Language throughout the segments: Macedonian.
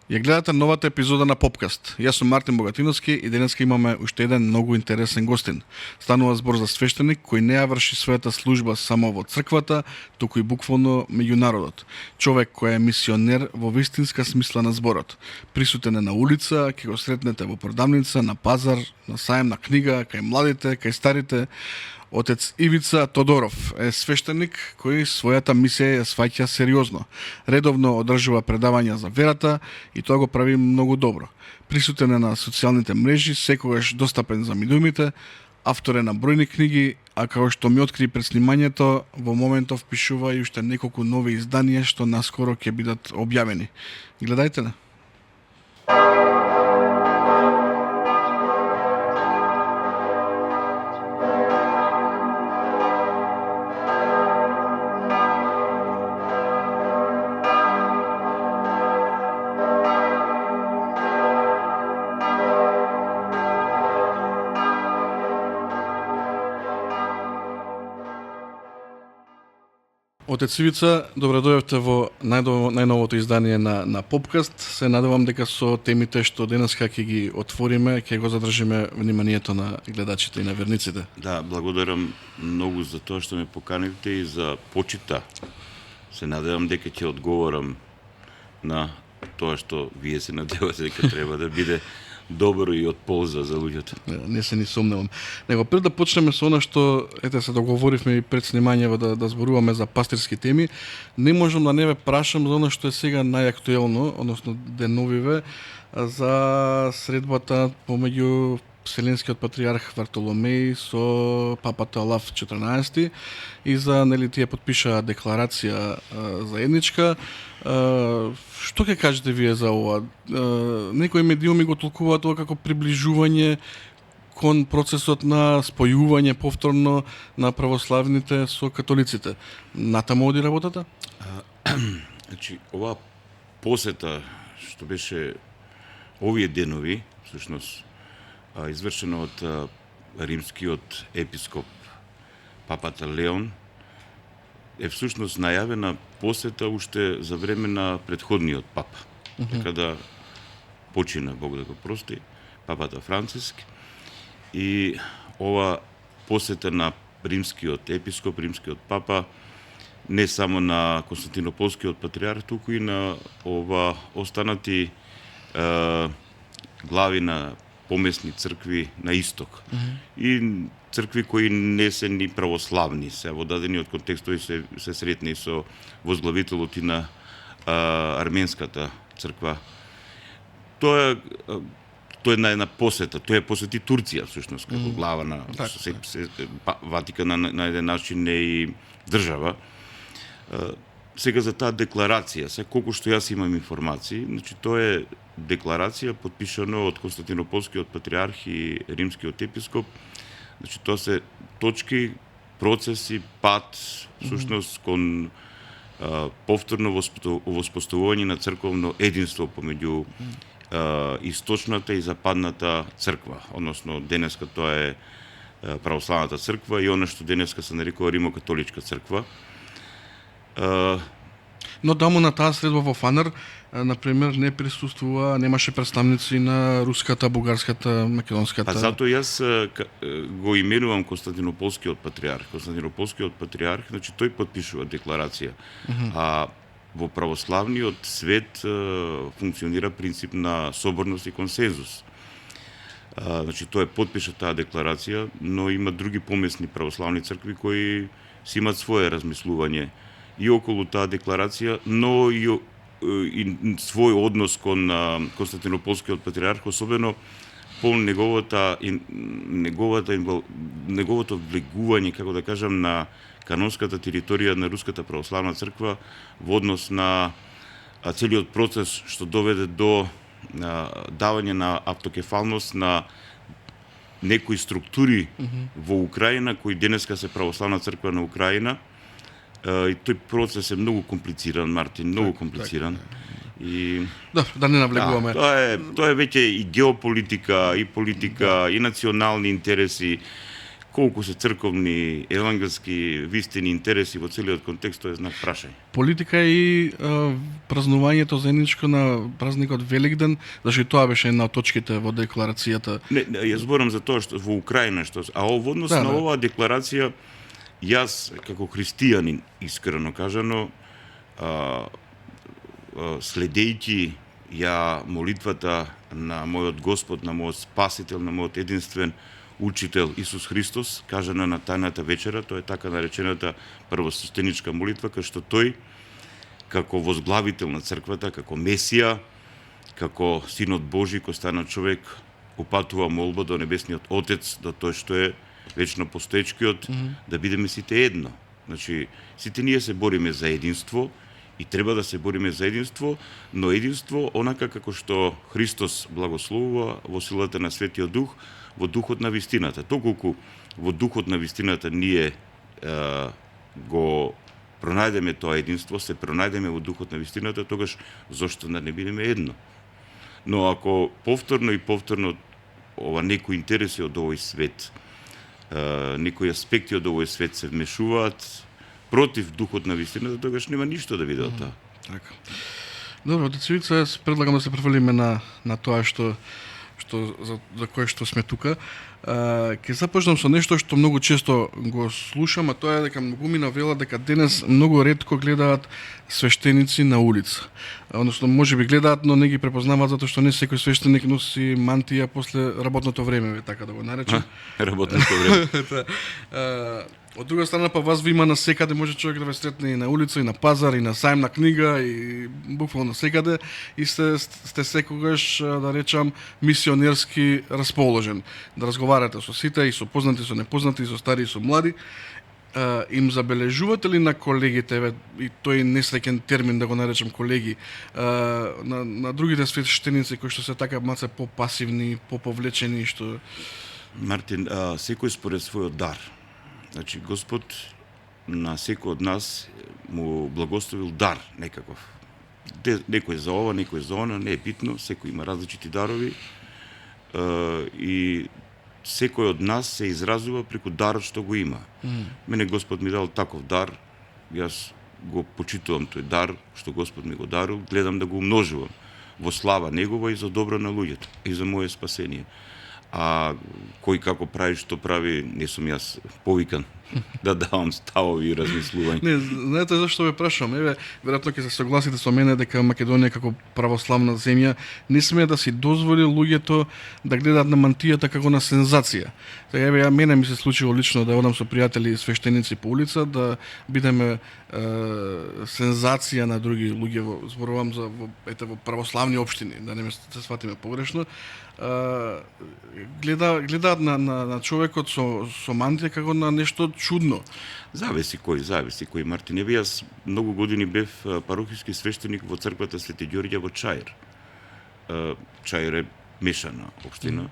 Ја гледате новата епизода на Попкаст. Јас сум Мартин Богатиновски и денеска имаме уште еден многу интересен гостин. Станува збор за свештеник кој не ја врши својата служба само во црквата, туку и буквално меѓу народот. Човек кој е мисионер во вистинска смисла на зборот. Присутен е на улица, ќе го сретнете во продавница, на пазар, на саем на книга, кај младите, кај старите. Отец Ивица Тодоров е свештеник кој својата мисија ја сваќа сериозно. Редовно одржува предавања за верата и тоа го прави многу добро. Присутен е на социјалните мрежи, секогаш достапен за медиумите, автор е на бројни книги, а како што ми откри пред снимањето, во моментов пишува и уште неколку нови изданија што наскоро ќе бидат објавени. Гледајте не. Отец Ивица, добре дојдовте во најновото издание на Попкаст. Се надевам дека со темите што денеска ќе ги отвориме, ќе го задржиме вниманието на гледачите и на верниците. Да, благодарам многу за тоа што ме поканивте и за почита. Се надевам дека ќе одговорам на тоа што вие се надевате дека треба да биде добро и од полза за луѓето. Не се ни сомневам. Него пред да почнеме со она што се договоривме и пред снимањево да зборуваме за пастирски теми, не можам да не ве прашам за она што е сега најактуелно, односно деновиве, за средбата помеѓу Вселенскиот патриарх Вартоломеј со папата Лав 14 и за тие потпишаа декларација заедничка. Што ќе кажете вие за ова? Некои медиуми го толкуваат ова како приближување кон процесот на спојување повторно на православните со католиците. Натаму оди работата? Значи, ова посета што беше овие денови, всушност извршено од римскиот епископ папата Леон, е всушност најавена посета уште за време на предходниот папа. Така да почина, Бог да го прости, папата Франциск. И ова посета на римскиот епископ, римскиот папа, не само на Константинополскиот патриарх, туку и на ова останати глави на помесни цркви на исток. И цркви кои не се ни православни, се во дадениот контекст се сретни со возглавителот и на арменската црква. Тоа е една посета, тој посети Турција всушност како глава на Ватикан на еден начин не и држава. Сега за таа декларација, колку што јас имам информации, значи тоа е декларација подпишана од Константинополскиот патриарх и римскиот епископ. Значи тоа се точки, процеси, пат, всушност кон повторно воспоставување на црковно единство помеѓу источната и западната црква, односно денеска тоа е православната црква и она што денеска се нарекува Римокатоличка црква. Но дамо на таа средба во Фанер, например, не присуствува, немаше представници на руската, бугарската, македонската. Затоа јас го именувам Константинополскиот патриарх. Константинополскиот патриарх, значи тој подпишува декларација. А во православниот свет функционира принцип на соборност и консензус. Значи тој подпиша таа декларација, но има други помесни православни цркви кои си имаат свое размислување и околу таа декларација, но и свој однос кон Константинополскиот патриарх, особено по неговото влегување, како да кажам, на канонската територија на Руската православна црква во однос на целиот процес што доведе до давање на автокефалност на некои структури во Украина, кои денеска се православна црква на Украина. И тој процес е многу комплициран, Мартин, многу комплициран. И да не навлегуваме. Тоа е веќе и геополитика, и политика, и национални интереси, колку се црковни, евангелски, вистини интереси во целиот контекст, тоа е знак прашање. Политика и празнувањето заедничко на празникот Великден, зашто и тоа беше една од точките во декларацијата. Не, ја зборам за тоа што во Украина во однос на оваа декларација, јас како христијанин, искрено кажано, следејќи ја молитвата на мојот Господ, на мојот Спасител, на мојот единствен Учител Исус Христос, кажана на тајната вечера, тоа е така наречената првосвещеничка молитва, кај што тој, како возглавител на црквата, како Месија, како Синот Божи, кој стана човек, упатува молба до Небесниот Отец, до тој што е вечно постоечкиот, да бидеме сите едно. Значи, сите ние се бориме за единство, и треба да се бориме за единство, но единство онака како што Христос благословува во силата на Светиот Дух, во духот на вистината. Токолку во духот на вистината ние го пронајдеме тоа единство, се пронајдеме во духот на вистината, тогаш зошто да не бидеме едно. Но ако повторно и повторно некои интереси од овој свет, некои аспекти од овој свет се вмешуваат против духот на вистината, тогаш нема ништо да види од тоа. Така. Добро, Децевица, јас предлагам да се префрлиме на тоа што за кое што сме тука. Ќе започнам со нешто што многу често го слушам, а тоа е дека многумина велат дека денес многу ретко гледаат свештеници на улица. Односно, можеби гледаат, но не ги препознаваат затоа што не секој свештеник носи мантија после работното време, така да го наречам. Работното време. Од друга страна, па вас ви има на секаде, може човек да ве сретне и на улица, и на пазар, и на сајм на книга, и буквално секаде, и сте секогаш, да речам, мисионерски расположен. Да разговарате со сите, и со познати, со непознати, и со стари, и со млади. Им забележувате ли на колегите, и тој несреќен термин да го наречам колеги, на другите свештеници кои што се така маце попасивни, поповлечени, што... Мартин, секој според својот дар. Значи, Господ на секој од нас му благословил дар некаков. Некој за ова, некој за она, не е битно, секој има различити дарови и секој од нас се изразува преку дарот што го има. Мене Господ ми дал таков дар, јас го почитувам тој дар што Господ ми го дарил, гледам да го умножувам во слава Негова и за добро на луѓето, и за моје спасение. А кој како прави што прави, не сум јас повикан да давам ставови и размислувања. Не, знаете зашто ве прашувам? Еве, веројатно ќе се согласите со мене дека Македонија како православна земја не смее да си дозволи луѓето да гледаат на мантијата како на сензација. Така еве, мене ми се случило лично да одам со пријатели свештеници по улица, да бидеме сензација на други луѓе, зборувам за во православни општини, да не ме се сватиме погрешно. Гледаат на човекот со мантија како на нешто чудно. Зависи кој, Мартин. Еве, јас многу години бев парохиски свештеник во црквата Свети Ѓорѓе во Чаир. Чаир е мешана општина.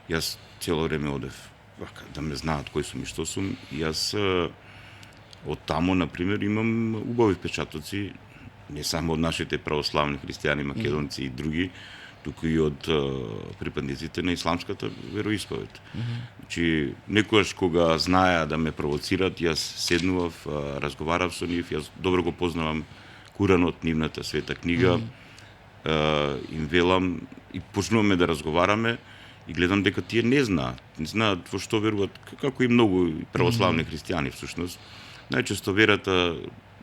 Јас цело време одев да ме знаат кој сум и што сум. Јас од тамо, например, имам убави впечатоци, не само од нашите православни христијани, македонци и други, туку и од припадниците на исламската вероисповед. Значи, некојаш кога знаеа да ме провоцират, јас седнував, разговарав со нив, јас добро го познавам Куранот, нивната света книга, им велам и почнуваме да разговараме и гледам дека тие не знаат во што веруваат, како и многу православни христијани всушност. Најчесто верата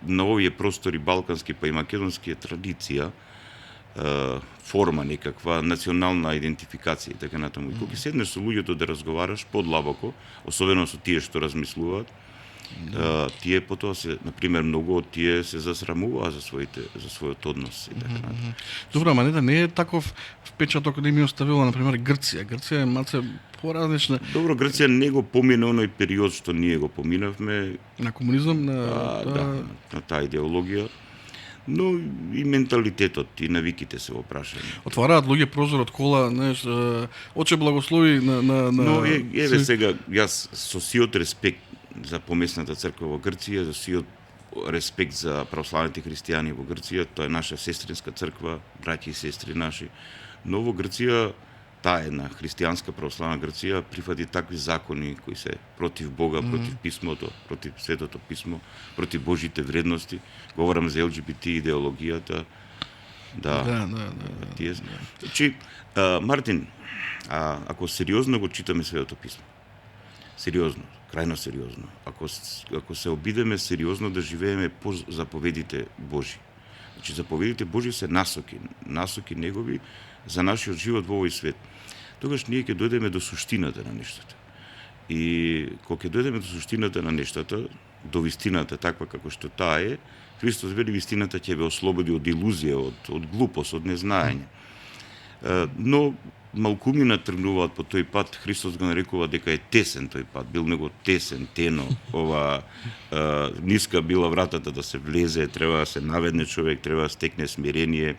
на овие простори балкански па и македонски е традиција, форма некаква, национална идентификација и така натаму. И кога седнеш со луѓето да разговараш подлабоко, особено со тие што размислуваат, тие потоа се, например, многу од тие се засрамуваат за својот однос и така натаму. Добро, ама не е таков впечаток да ми оставила, например, Грција. Грција е малце поразлична. Добро, Грција не го помина оној период што ние го поминавме. На комунизам, на таа идеологија. Но и менталитетот и навиките се во прашање. Отвараат луѓе прозор од кола, знаеш, оче благослови на Но еве сега, јас со сиот респект за помесната црква во Грција, за сиот респект за православните христијани во Грција, тоа е наша сестринска црква, браќи и сестри наши. Но во Грција таа една христијанска православна Грција прифати такви закони кои се против Бога, против писмото, против Светото писмо, против Божите вредности. Говорам за ЛГБТ идеологијата. Да. Тие. Значи, Мартин, ако сериозно го читаме Светото писмо, сериозно, крајно сериозно, ако се обидеме сериозно да живееме по заповедите Божи, значи заповедите Божи се насоки негови за нашиот живот во овој свет, тогаш ние ќе дојдеме до суштината на нештата. И кога ќе дојдеме до суштината на нештата, до вистината таква како што таа е, Христос вели вистината ќе ве ослободи од илузија, од глупост, од незнаење. Но малкумина тргнуваат по тој пат, Христос го нарекува дека е тесен тој пат, бил него тесен, тено, ниска била вратата да се влезе, треба да се наведне човек, треба да стекне смирение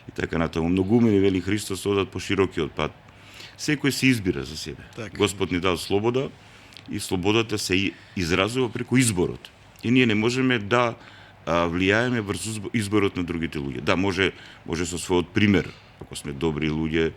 и така натаму. Многумини, вели Христос, одат по широкиот пат. Секој се избира за себе. Так. Господ ни дал слобода и слободата се изразува преку изборот. И ние не можеме да влијаеме врз изборот на другите луѓе. Да, може со својот пример, ако сме добри луѓе,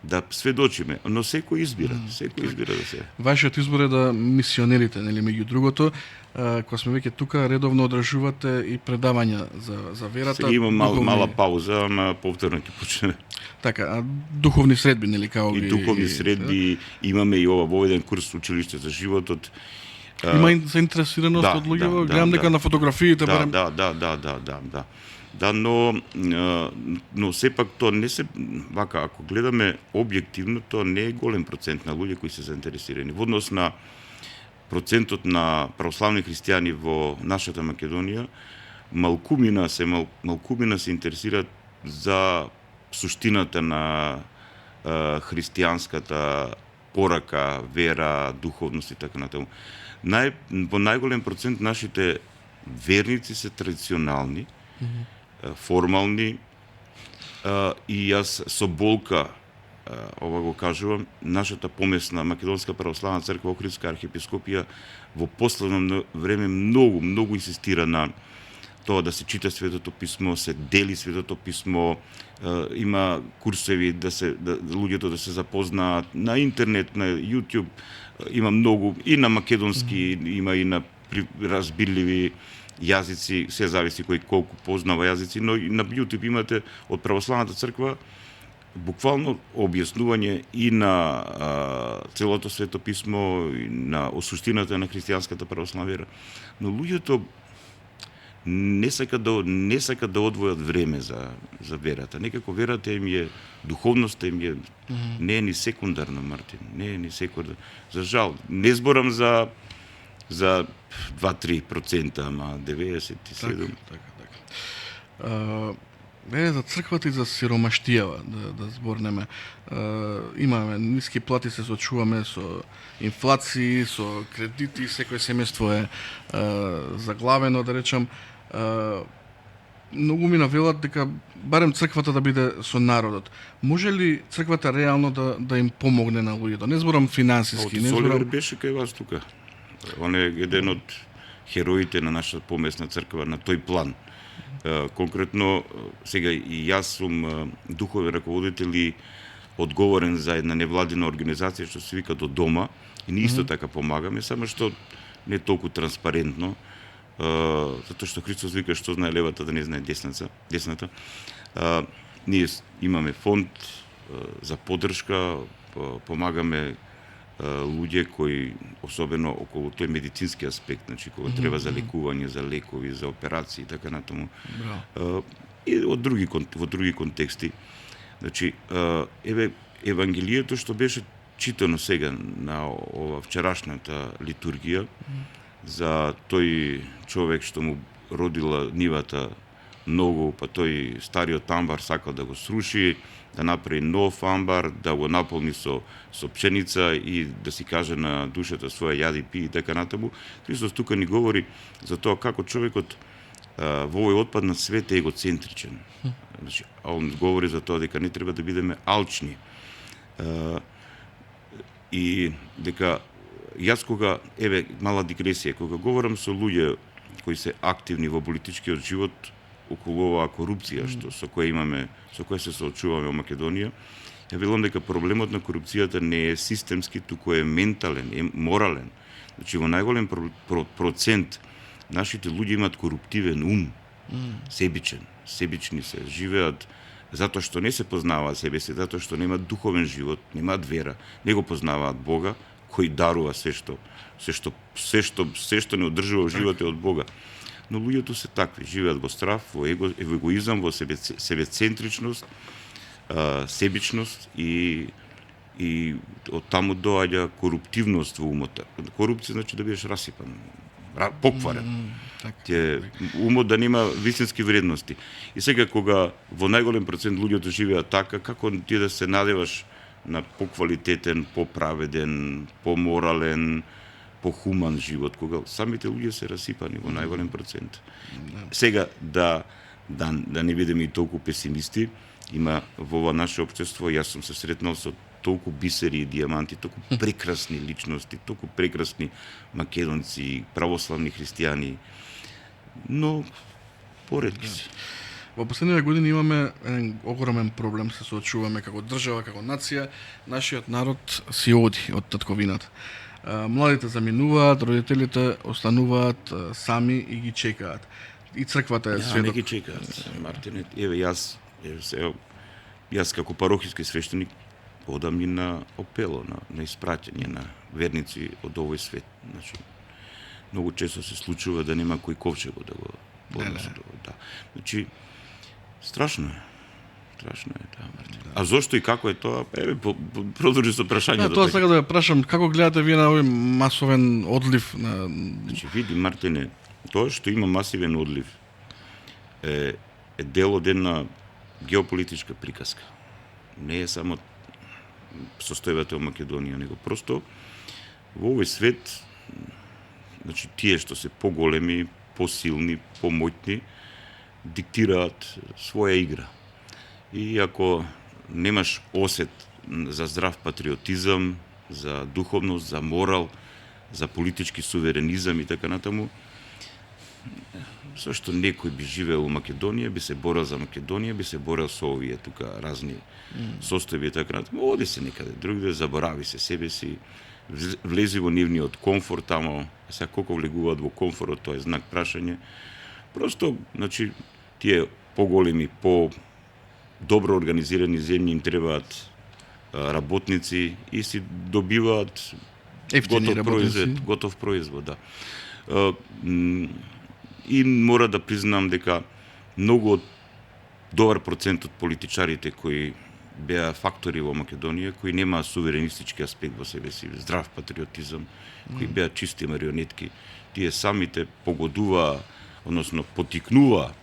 да сведочиме, но секој избира да се. Вашиот избор е да мисионерите, нели, меѓу другото, кога сме веќе тука, редовно одржувате и предавања за верата. Сега има мала пауза, ама повторно ќе почнеме. Така, духовни средби, нели, као и духовни средби, имаме и ова воведен курс училиште за животот. Има заинтересираност од луѓе, гледам дека на фотографиите барем. Да, но сепак тоа не се вака, ако гледаме објективно, тоа не е голем процент на луѓе кои се заинтересирани. Во однос на процентот на православни христијани во нашата Македонија, малкумина се интересираат за суштината на христијанската порака, вера, духовност и така натаму. Во најголем процент нашите верници се традиционални, формални, и јас со болка ова го кажувам, нашата помесна Македонска православна црква Охридска архиепископија во последно време многу инсистира на тоа да се чита Светото писмо, се дели Светото писмо, има курсеви да луѓето да се запознаат на интернет, на YouTube, има многу и на македонски, има и на разбирливи јазици, се зависи кој колку познава јазици, но и на YouTube имате од православната црква буквално објаснување и на целото Свето писмо, и на суштината на христијанската православна вера. Но луѓето не сака да одвојат време за верата. Некако верата им е, духовноста им е, не е ни секундарна, Мартин, не е ни секундарна. За жал, не зборам за 2-3%, ама 97%. Така. За црквата и за сиромаштијава, да зборнеме. Имаме ниски плати, се соочуваме со инфлации, со кредити, секој семејство е заглавено, да речам. Многу ми навелат дека барем црквата да биде со народот. Може ли црквата реално да им помогне на луѓето? Не зборам финансиски, не зборам... Оливер беше кај вас тука. Он е еден од хероите на нашата помесна црква на тој план. Конкретно, сега и јас сум духовен раководител и одговорен за една невладина организација што се вика До дома, и ние исто така помагаме, само што не толку транспарентно, затоа што Христос вика што знае левата да не знае десната. Ние имаме фонд за поддршка, помагаме луѓе кои, особено околу тој медицински аспект, значи кога треба за лекување, за лекови, за операции и така натаму. И во други контексти. Значи, евангелието што беше читано сега на ова вчерашната литургија за тој човек што му родила нивата многу, па тој стариот амбар сакал да го сруши, да направи нов амбар, да го наполни со пшеница и да си каже на душата своја јади, пи и така натаму. Христос тука ни говори за тоа како човекот во овој отпаднат свет е егоцентричен. Значи, а он говори за тоа дека не треба да бидеме алчни. И дека јас кога, мала дигресија, кога говорам со луѓе кои се активни во политичкиот живот, околу оваа корупција со која се соочуваме во Македонија, Ја велам дека проблемот на корупцијата не е системски, туку е ментален, е морален. Значи во најголем процент нашите луѓе имаат коруптивен ум, себични се, живеат затоа што не се познаваат себе си, затоа што немаат духовен живот, немаат вера, не го познаваат Бога, кој дарува се што не одржува живот е од Бога. Но луѓето се такви, живеат во страв, во егоизам, во себецентричност, себичност и од таму доаѓа коруптивност во умот. Корупција значи да бидеш расипан, покварен. Умот да нема вистински вредности. И сега кога во најголем процент луѓето живеат така, како ти да се надеваш на поквалитетен, поправеден, поморален, похуман живот, кога самите луѓе се расипани во најголем процент. Сега да не бидеме и толку песимисти, има во ова наше општество, јас сум се сретнал со толку бисери и дијаманти, толку прекрасни личности, толку прекрасни македонци, православни христијани, но поретки се. Во последниве години имаме еден огромен проблем, се соочуваме како држава, како нација, нашиот народ си оди од татковината. Младите заминуваат, родителите остануваат сами и ги чекаат. И црквата е сведок. Не ги чекаат, Мартине. Јас како парохиски свештеник одам и на апело, на испраќање на верници од овој свет. Значи, многу често се случува да нема кој ковчего да го подноси. Да. Значи, страшно е, да, Мартин. А зошто и како е тоа? Продолжи со прашањето. Да, тоа сега да ја прашам, како гледате вие на овој масовен одлив на... Значи, види, Мартине, тоа што има масивен одлив е дел од една геополитичка приказка. Не е само состојбата во Македонија, него просто во овој свет, значи тие што се поголеми, посилни, помоќни, диктираат своја игра. И ако немаш осет за здрав патриотизам, за духовност, за морал, за политички суверенизам и така натаму, зашто некој би живеел во Македонија, би се борел за Македонија, би се борел со овие тука разни состојби и така натаму. Оди се некаде другаде, заборави се себе си, влези во нивниот комфорт тамо, сега колку влегуваат во комфорот, тоа е знак прашање. Просто, значи, тие поголеми, добро организирани земји им требаат работници и си добиваат готов производ, да. И мора да признам дека многу добар процент од политичарите кои беа фактори во Македонија, кои немаа суверенистички аспект во себе си, здрав патриотизам, кои беа чисти марионетки, тие самите погодуваа, односно потикнуваа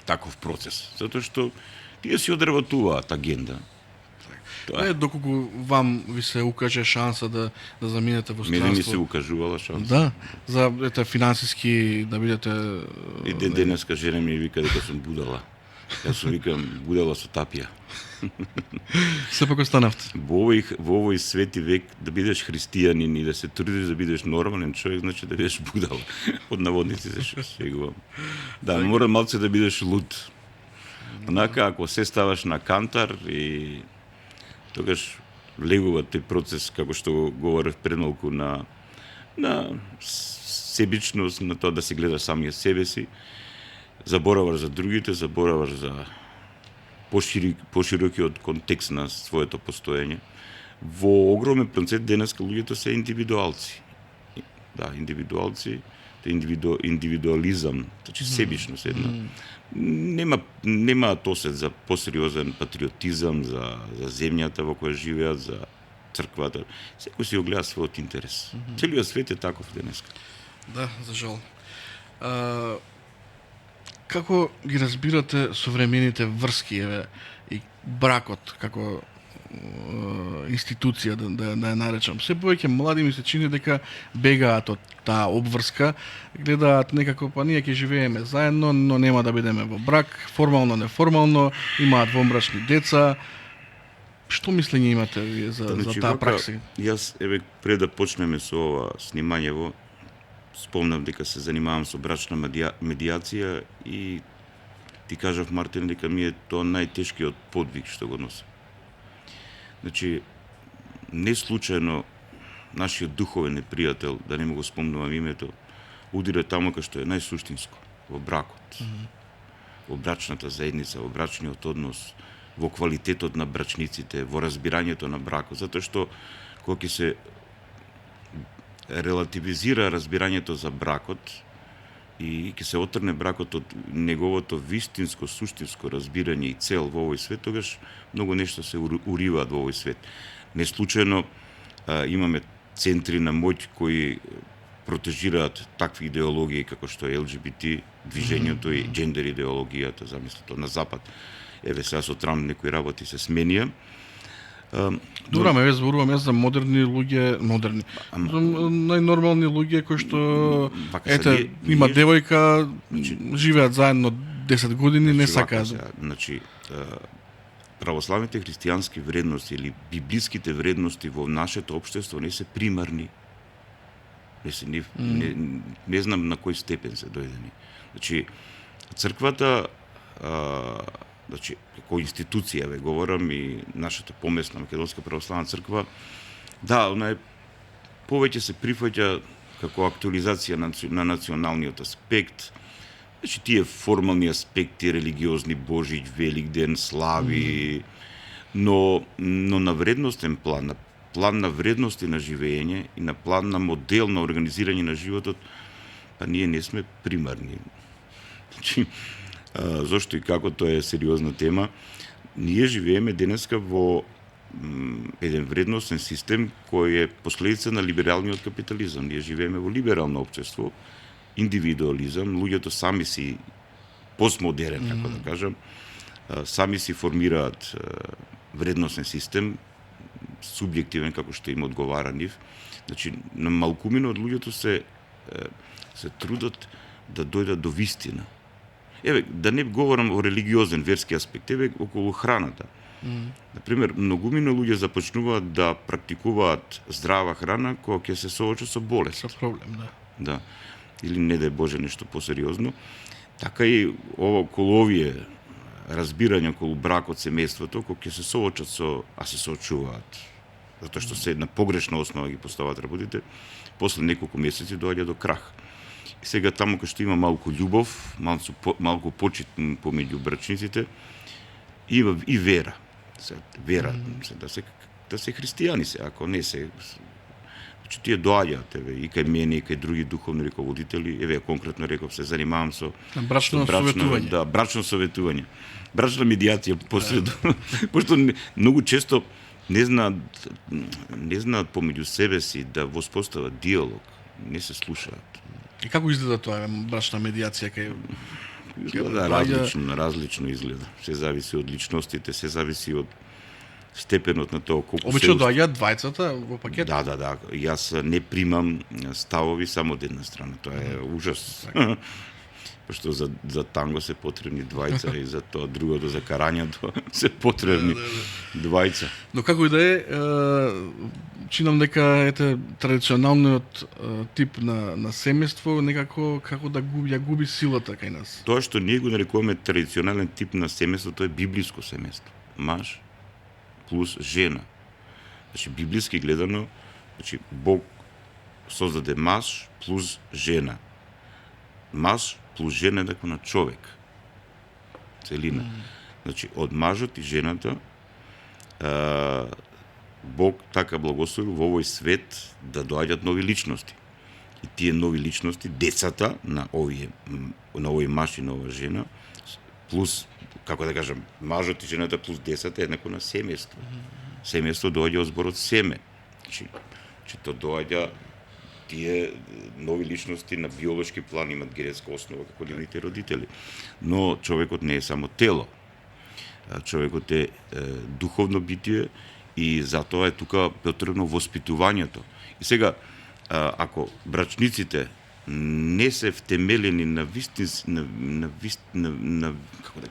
таков процес, затоа што тие си одработуваат агенда. Доколку вам ви се укаже шанса да заминете во странство. Мене ми се укажувала шанса. Да, за финансиски да бидете... И денеска жена ми вика дека сум будала. Јас сум викам будала со тапија. Сепак останавте. Во овој свети век да бидеш христијанин и да се трудиш да бидеш нормален човек, значи да бидеш будала. Од наводници се шегувам. Да, мора малце да бидеш луд. Онака, ако се ставаш на кантар и тогаш влегува тој процес, како што го говорев предмалку, на себичност, на тоа да се гледаш самиот себе си, забораваш за другите, забораваш за поширокиот контекст на своето постоење. Во огромен процент денеска луѓето се индивидуалци. Да, индивидуалци, индивидуализам, значи себичност една. Немаат осет за посериозен патриотизам, за земјата во која живеат, за црквата. Секој си го гледа својот интерес. Целиот свет е таков денеска. Да, за жал. Како ги разбирате современите врски и бракот како институција, да ја наречам? Се повеќе млади ми се чини дека бегаат од таа обврска, гледаат некако, па ние ќе живееме заедно, но нема да бидеме во брак, формално, неформално, имаат вонбрачни деца. Што мислење имате вие за таа пракса? Јас, пред да почнеме со ова снимањево, спомнав дека се занимавам со брачна медијација и ти кажав, Мартин, дека ми е тоа најтешкиот подвиг што го носам. Значи, не случајно нашиот духовен непријател, да не му го спомнувам името, удира таму кај што е најсуштинско, во бракот, во брачната заедница, во брачниот однос, во квалитетот на брачниците, во разбирањето на бракот, затоа што кога ќе се релативизира разбирањето за бракот и ќе се отрне бракот од неговото вистинско, суштинско разбирање и цел во овој свет, тогаш многу нешто се уриваат во овој свет. Не случајно имаме центри на моќ кои протежираат такви идеологии како што е ЛГБТ движењето и џендер идеологијата, замислете, на запад. Еве сега со Трамп некои работи се сменија. Добра, ме зборувам јас за модерни луѓе, за најнормални луѓе кои што има девојка, живеат заедно 10 години, не сакаат. Значи, православните христијански вредности или библиските вредности во нашето општество не се примарни. Не знам на кој степен се дојдени. Значи, црквата, значи, како институција, ве говорам, и нашата помесна Македонска православна црква, да, она повеќе се прифаќа како актуализација на националниот аспект, значи тие формални аспекти, религиозни, Божиќ, Великден, слави, но на вредностен план, на план на вредности на живење и на план на модел на организирање на животот, па ние не сме примарни. Значи, зошто и како тоа е сериозна тема, ние живееме денеска во еден вредностен систем кој е последица на либералниот капитализам. Ние живееме во либерално општество, индивидуализам, луѓето сами си постмодерен, како да кажам, сами си формираат вредностен систем, субјективен како што им одговара нив. Значи, на малкумина од луѓето се трудат да дојдат до вистина. Еве, да не говорам о религиозен, верски аспект, еве околу храната. Например, многумина луѓе започнуваат да практикуваат здрава храна кога ќе се соочат со болест. Со проблем, да. Да. Или не дај Боже нешто посериозно. Така и околу овие разбирање околу бракот, семејството, кога ќе се соочат а се соочуваат, затоа што се на погрешна основа ги поставаат работите, после неколку месеци доаѓа до крах. И сега таму кај што има малку љубов, малку почит помеѓу брачниците, има и вера. Вера, да се христијани се, ако не се, значи тие доаѓаат, еве, и кај мене, и кај други духовни руководители, еве, конкретно реков, се занимавам со брачно советување. Да, брачно советување. Брачна медиација посреду. Пошто многу често не знаат помеѓу себе си да воспостават диалог, не се слушаат. И како изгледа тоа брачна медиација кај различно изгледа. Се зависи од личностите, се зависи од степенот на тоа колку обично доаѓаат двајцата во пакет. Да. Јас не примам ставови само од една страна. Тоа е ужас. Пошто за танго се потребни двајца и за тоа другото, за карањето, се потребни двајца. Но како и да е, чинам дека традиционалниот тип на семејство некако како да губи силата кај нас. Тоа што ние го нарекуваме традиционален тип на семејство, тоа е библиско семејство. Маж плюс жена. Значи библиски гледано, значи Бог создаде маж плюс жена. Маж плюс жена е на човек. Целина. Значи, од мажот и жената Бог така благословил во овој свет да доаѓаат нови личности. И тие нови личности, децата на овој маж и на оваа жена, плюс, како да кажам, мажот и жената плюс децата е еднакво на семејство. Семејство доаѓа од зборот семе. Значи тоа доаѓа тие нови личности на биолошки план имат генетска основа како нивните родители. Но човекот не е само тело. Човекот е духовно битие и затоа е тука потребно воспитувањето. И сега, ако брачниците не се втемелени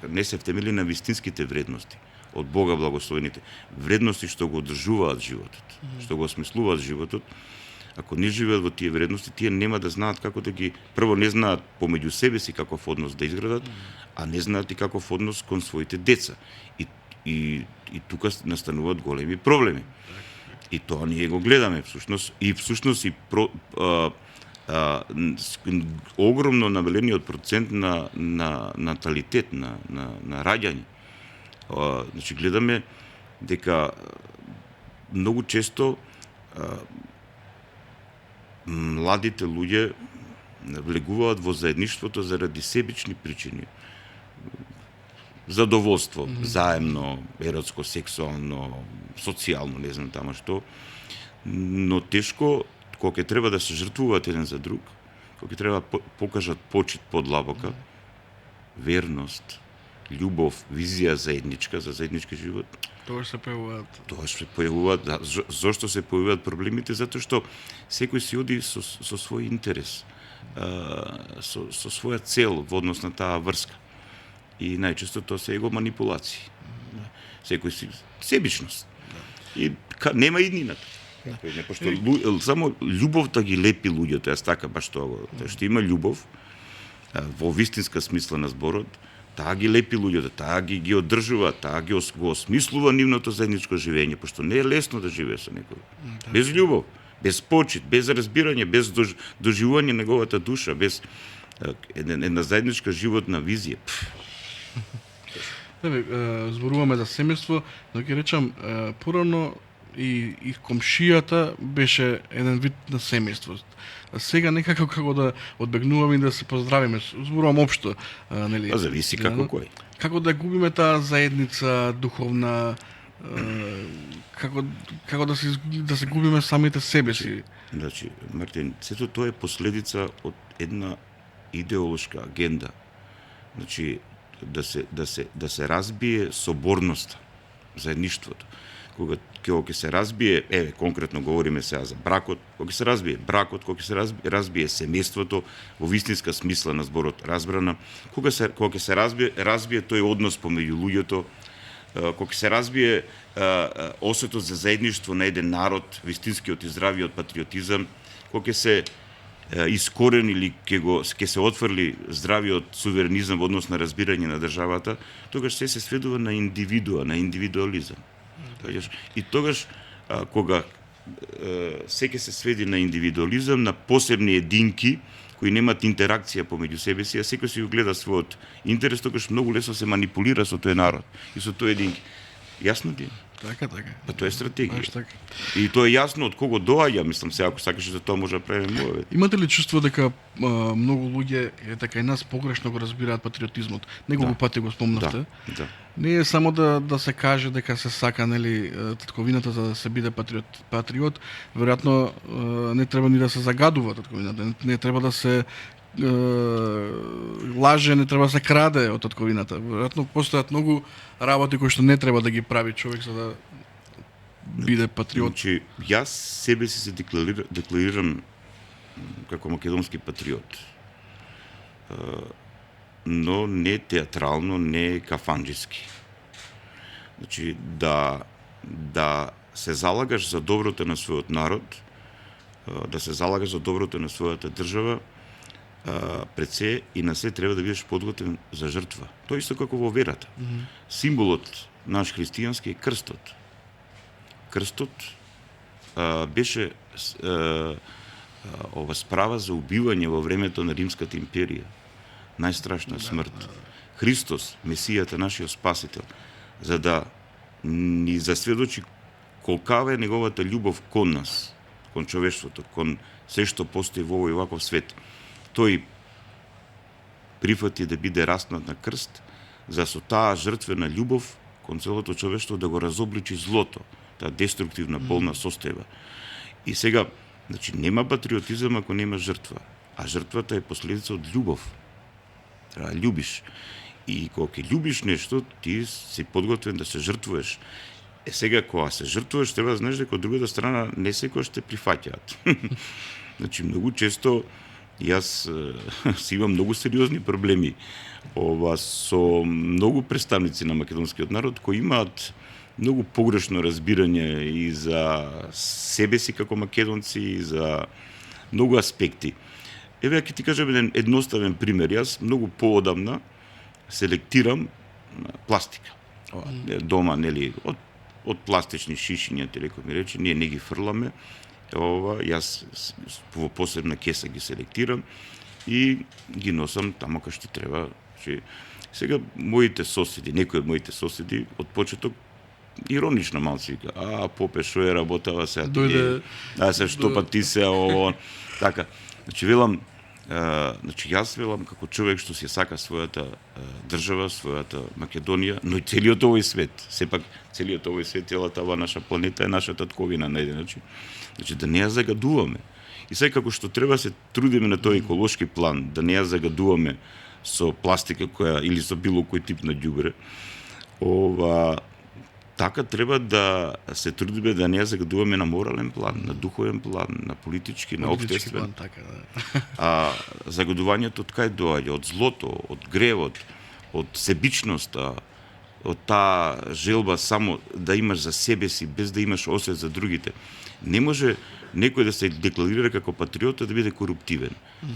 не се втемелени на вистинските вредности од Бога благословените вредности што го одржуваат животот, што го осмислуваат животот, ако не живеат во тие вредности, тие нема да знаат како да ги прво не знаат помеѓу себе си каков однос да изградат, а не знаат и каков однос кон своите деца. И и тука настануваат големи проблеми. И тоа ние го гледаме всушност и огромно намалениот процент на наталитет, на раѓање. Значи гледаме дека многу често младите луѓе влегуваат во заедништвото заради себични причини. Задоволство, заемно, еротско, сексуално, социјално, не знам тама што, но тешко кога ќе треба да се жртвуваат еден за друг, кога ќе треба покажат почит подлабока, верност, љубов, визија заедничка за заеднички живот. Тоа се појавуваат. Да. Зошто се појавуваат проблемите? Затоа што секој си оди со свој интерес, со своја цел во однос на таа врска. И најчесто тоа се его манипулации. Секој си себичност. И нема иднината. Пошто само љубовта ги лепи луѓето, јас така баш тоа. Што има љубов во вистинска смисла на зборот, таа ги лепи луѓето, таа ги одржува, таа го осмислува нивното заедничко живење, пошто не е лесно да живее со некој. Без љубов, без почит, без разбирање, без доживување неговата душа, без една заедничка животна визија. Зборуваме за семејство, но ќе речам, порано и комшијата беше еден вид на семејство. Сега некако како да одбегнуваме и да се поздравиме. Зборувам општо, нели? Зависи како кој. Како да губиме таа заедница духовна, како да се губиме самите себе си. Значи, Мартин, сето тоа е последица од една идеолошка агенда. Значи, да се разбие соборноста, заедништвото. Кога ќе се разбие, конкретно говориме сега за бракот, кога ќе се разбие бракот, кога ќе се разбие семејството во вистинска смисла на зборот разбрана, кога ќе се разбие тој однос помеѓу луѓето, кога ќе се разбие осетот за заедништво на еден народ, вистинскиот и здравиот патриотизам, кога ќе се искорени или ќе се отфрли здравиот суверенизам во однос на разбирање на државата, тогаш се сведува на индивидуа, на индивидуализам. И тогаш кога се ќе се сведи на индивидуализам, на посебни единки кои немаат интеракција помеѓу себе си, а секој си го гледа својот интерес, тогаш многу лесно се манипулира со тој народ и со тој единки. Јасно ти? Така. Па тоа е стратегија. Така. И тоа е јасно од кого доаѓа, мислам се, ако сакаш да тоа може да правиме муавет. Имате ли чувство дека многу луѓе така и нас погрешно го разбираат патриотизмот? Неколку пати го спомнавте. Да. Не е само да се каже дека се сака, нели, татковината за да се биде патриот, веројатно не треба ни да се загадува татковината, не треба да се лаже, не треба да се краде од татковината. Веројатно постојат многу работи кои што не треба да ги прави човек за да биде патриот. Значи, јас себе си се декларирам како македонски патриот. Но не театрално, не кафанџиски. Значи, да се залагаш за доброто на својот народ, да се залагаш за доброто на својата држава, пред се и на се треба да бидеш подготвен за жртва. Тоа исто како во верата. Символот наш христијански е крстот. Крстот беше ова справа за убивање во времето на Римската империја. Најстрашна смрт. Христос, Месијата, нашиот спасител, за да ни засведочи колкава е неговата љубов кон нас, кон човештвото, кон се што постои во овој ваков свет. Тој прифати да биде распнат на крст, за со таа жртвена љубов кон целото човештво да го разобличи злото, таа деструктивна болна состојба. И сега, значи, нема патриотизам ако нема жртва, а жртвата е последица од љубов. Треба да љубиш. И кога ќе љубиш нешто, ти си подготвен да се жртвуваш. Сега, кога се жртвуваш, треба да знаеш дека од другата страна не секој ще прифаќаат. Значи, многу често јас си имам многу сериозни проблеми со многу представници на македонскиот народ кои имаат многу погрешно разбирање и за себе си како македонци, и за многу аспекти. Еве, ќе ти кажам еден едноставен пример. Јас многу поодамна селектирам пластика. дома, нели, од пластични шишиња, некој ми рече, ние не ги фрламе, јас во посебна кеса ги селектирам и ги носам тамо кај што треба. Сега моите соседи, некои од моите соседи од почеток иронично малци вика, попе што е работава сега, Дојде, се што па ти се ово, така. Велам, јас велам како човек што си сака својата држава, својата Македонија, но и целиот овој свет. Сепак целиот овој свет, целата ова наша планета е наша татковина на еден начин. Да не ја загадуваме. И сега како што треба се трудиме на тој еколошки план, да не ја загадуваме со пластика која или со било кој тип на ѓубре. Така треба да се трудиме да не ја загадуваме на морален план, на духовен план, на политички, на општествен. Така, да. Загадувањето од кај доаѓа? Од злото, од гревот, од себичноста, од таа желба само да имаш за себе си, без да имаш осет за другите. Не може некој да се декларира како патриот, а да биде коруптивен.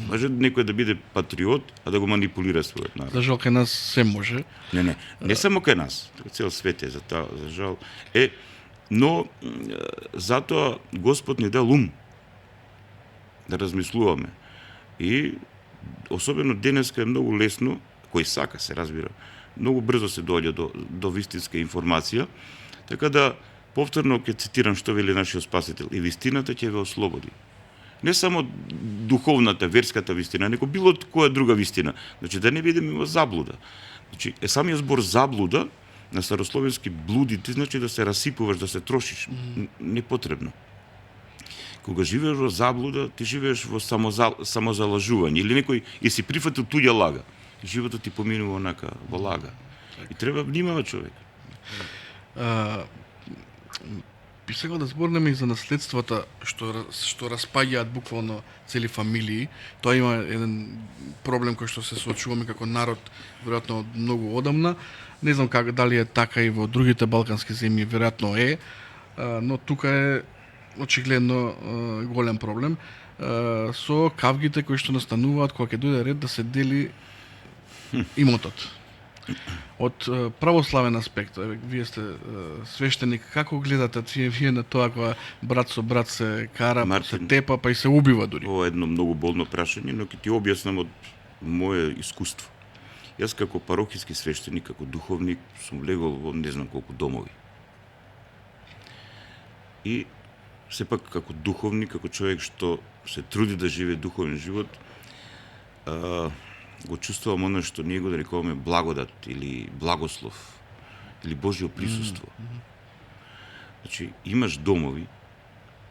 Може некој да биде патриот, а да го манипулира својот народ. За жал кај нас се може. Не само кај нас, цел свет е за тоа, за жал. Но затоа Господ ни дал ум да размислуваме. И особено денеска е многу лесно, кој сака се разбира, многу брзо се доаѓа до вистинска информација, така да повторно ќе цитирам што вели нашиот Спасител, и вистината ќе ве ослободи. Не само духовната, верската вистина, него било која друга вистина. Да не бидеме во заблуда. Самиот збор заблуда на старословенски блудите, значи да се расипуваш, да се трошиш. Непотребно. Кога живееш во заблуда, ти живееш во самозалажување. Или некој и си прифатил туѓа лага. Животот ти поминува онака, во лага. И треба внимава човек. Би сега да зборнеме и за наследствата што распаѓаат буквално цели фамилии. Тоа има еден проблем кој што се соочуваме како народ веројатно од многу одамна. Не знам дали е така и во другите балкански земји, веројатно е, но тука е очигледно голем проблем со кавгите кои што настануваат кога ќе дојде ред да се дели имотот. Од православен аспект, вие сте свештеник, како гледате вие на тоа кога брат со брат се кара, се тепа, па и се убива дури? Ова е едно многу болно прашање, но ќе ти објаснам од мое искуство. Јас како парохиски свештеник, како духовник, сум влегол во не знам колку домови. И сепак како духовник, како човек што се труди да живее духовен живот, го чувствувам оно што ние го нарекуваме благодат или благослов или Божјо присуство. Значи, имаш домови,